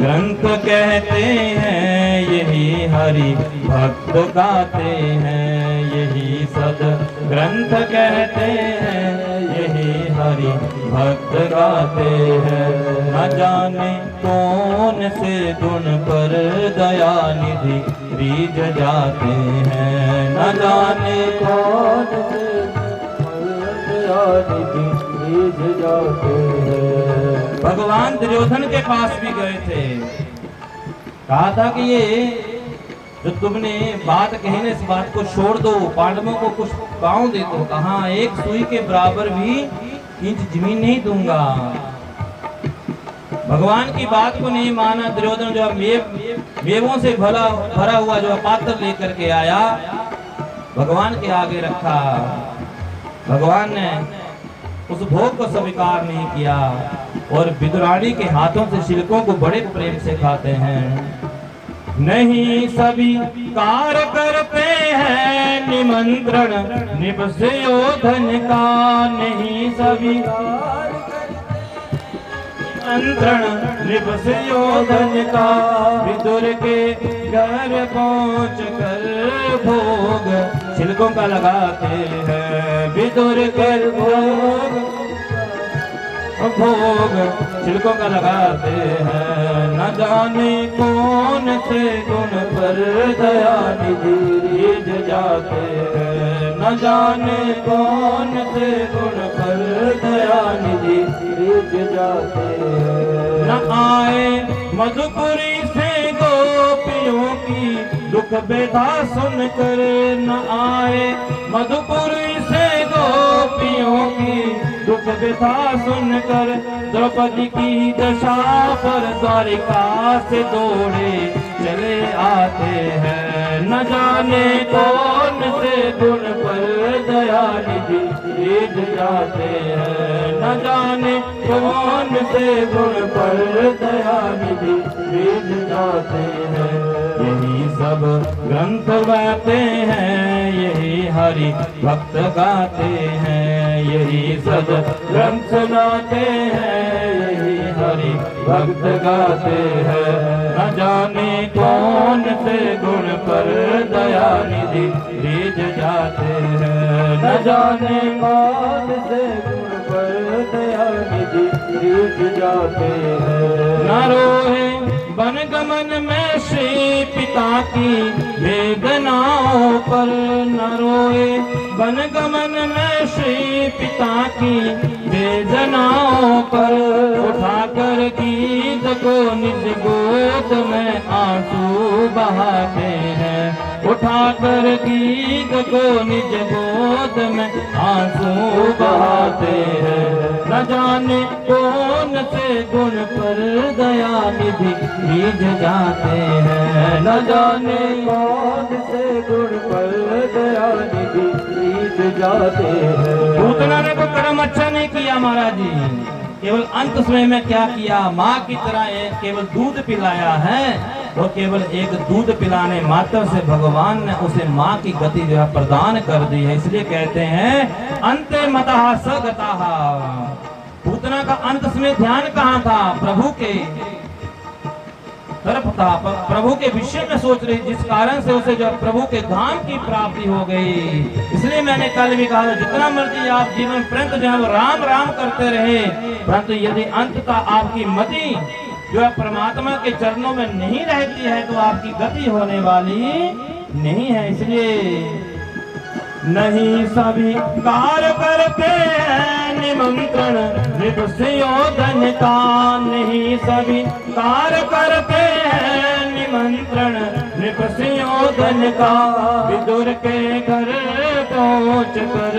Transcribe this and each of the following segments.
ग्रंथ कहते हैं, यही हरि भक्त गाते हैं। यही सद ग्रंथ कहते हैं, यही हरि भक्त गाते हैं। न जाने कौन से गुण पर दया निधि रीझ जाते हैं। न जाने कौन से दया निधि रीझ जाते हैं। भगवान दुर्योधन के पास भी गए थे, कहा था कि ये जो तुमने बात कही ना, इस बात को छोड़ दो, पांडवों को कुछ पाँव दे दो। कहा एक सुई के बराबर भी इंच जमीन नहीं दूंगा। भगवान की बात को नहीं माना दुर्योधन, जो मेवों से भरा हुआ जो पात्र लेकर के आया, भगवान के आगे रखा। भगवान ने उस भोग को स्वीकार नहीं किया और विदुरानी के हाथों से छिलकों को बड़े प्रेम से खाते हैं। नहीं सभी कार करते हैं निमंत्रण निपस्योधन का। नहीं सभी निमंत्रण निपस्योधन का। विदुर के घर पहुँच कर भोग छिलकों का लगाते हैं। विदुर के भोग छिलकों का लगाते हैं। न जाने कौन से गुण पर दया निधि रीझ जाते हैं। न जाने कौन से गुण पर दया निधि रीझ जाते हैं। न आए मधुपुरी से गोपियों की दुख व्यथा सुनकर। न आए मधुपुरी से गोपियों की दुख व्यथा सुनकर। द्रौपदी की दशा पर द्वारिका से दौड़े चले आते हैं। न जाने कौन से गुण पर दया निधि रीझ जाते हैं। न जाने कौन से गुण पर दया निधि रीझ जाते हैं। यही सब ग्रंथ गाते हैं, यही हरि भक्त गाते हैं। यही सब ग्रंथ सुनाते हैं, यही हरि भक्त गाते हैं। न जाने कौन से गुण पर दया निधि रीझ जाते हैं। न जाने कौन से गुण पर दया निधि रीझ जाते हैं। न रोए वन गमन में श्री पिता की वेदनाओं पर। न रोए वन गमन में श्री पिता की वेदनाओं पर। उठाकर गीत को निज गोद में आंसू बहाते हैं। उठाकर गीत को निज गोद में आंसू बहाते हैं। न जाने कौन से गुण पर दया निधि रीझ जाते हैं। न जाने कौन से गुण पर दया निधि रीझ जाते हैं। पूतना ने तो कर्म अच्छा नहीं किया महाराज जी, केवल अंत समय में क्या किया, माँ की तरह केवल दूध पिलाया है। वो केवल एक दूध पिलाने मात्र से भगवान ने उसे माँ की गति जो है प्रदान कर दी है। इसलिए कहते हैं अंते मतः स गतः। पूतना का अंत में ध्यान कहाँ था, प्रभु के तरफ था, प्रभु के विषय में सोच रही, जिस कारण से उसे जो प्रभु के धाम की प्राप्ति हो गई। इसलिए मैंने कल भी कहा, जितना मर्जी आप जीवन पर्यंत जो है राम राम करते रहे, परंतु यदि अंततः आपकी मति जो है परमात्मा के चरणों में नहीं रहती है तो आपकी गति होने वाली नहीं है। इसलिए नहीं सभी कार करते हैं निमंत्रण निपस्योधन का। नहीं सभी कार करते हैं निमंत्रण निपस्योधन का। विदुर के घर पहुँच कर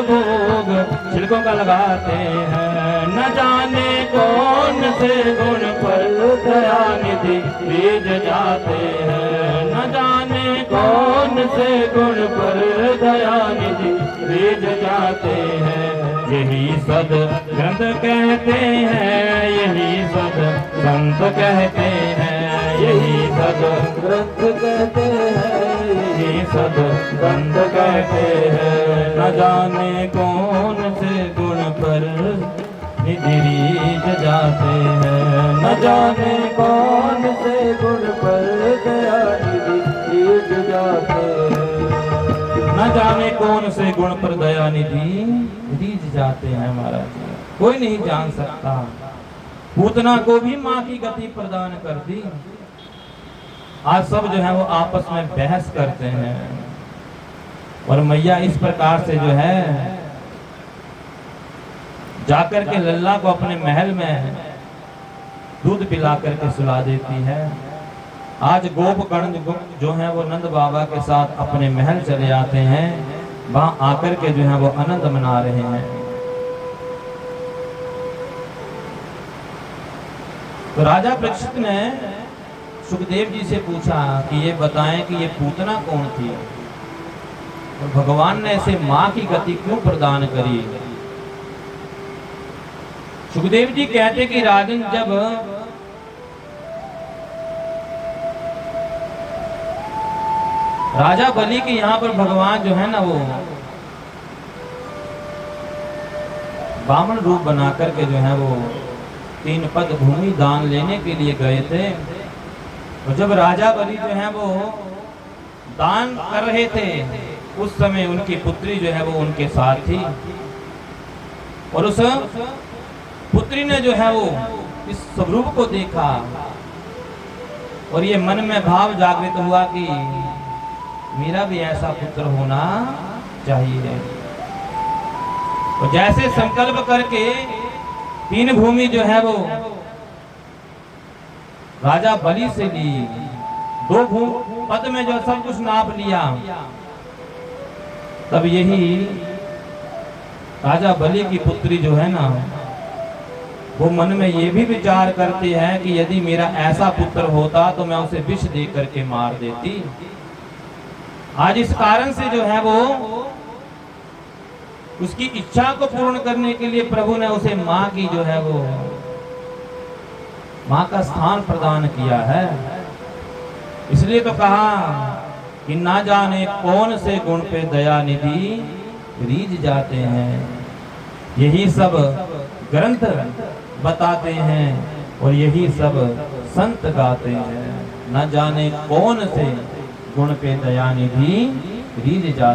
भोग छिलकों का लगाते हैं। न जाने कौन से गुण पर दया निधि रीझ जाते हैं। न जाने कौन से गुण पर दया निधि रीझ जाते हैं। यही सद ग्रंथ कहते हैं, यही सद संत कहते हैं। यही सद ग्रंथ कहते हैं, यही सद संत कहते हैं। न जाने कौन से गुण पर निधि रीझ जाते हैं। न जाने कौन कौन से गुण पर दया निधि रीझ जाते हैं महाराज। कोई नहीं जान सकता। पूतना को भी माँ की गति प्रदान कर दी। आज सब जो है वो आपस में बहस करते हैं और मैया इस प्रकार से जो है जाकर के लल्ला को अपने महल में दूध पिला करके सुला देती है। आज गोपगण जो है वो नंद बाबा के साथ अपने महल चले आते हैं, वहां आकर के जो है वो आनंद मना रहे हैं। तो राजा परीक्षित ने सुखदेव जी से पूछा कि ये बताएं कि ये पूतना कौन थी और भगवान ने ऐसे मां की गति क्यों प्रदान करी। सुखदेव जी कहते कि राजन, जब राजा बलि के यहाँ पर भगवान जो है ना वो बामन रूप बना करके जो है वो 3 पद भूमि दान लेने के लिए गए थे। और जब राजा बलि जो है वो दान कर रहे थे, उस समय उनकी पुत्री जो है वो उनके साथ थी और उस पुत्री ने जो है वो इस स्वरूप को देखा और ये मन में भाव जागृत हुआ कि मेरा भी ऐसा पुत्र होना चाहिए। और जैसे संकल्प करके 3 भूमि जो है वो राजा बलि से ली, 2 पद में जो सब कुछ नाप लिया, तब यही राजा बलि की पुत्री जो है ना वो मन में ये भी विचार करती है कि यदि मेरा ऐसा पुत्र होता तो मैं उसे विष दे करके मार देती। आज इस कारण से जो है वो उसकी इच्छा को पूर्ण करने के लिए प्रभु ने उसे मां की जो है वो मां का स्थान प्रदान किया है। इसलिए तो कहा कि ना जाने कौन से गुण पे दया निधि रीझ जाते हैं। यही सब ग्रंथ बताते हैं और यही सब संत गाते हैं। न जाने कौन से गुण पे दया निधि रीझ जाते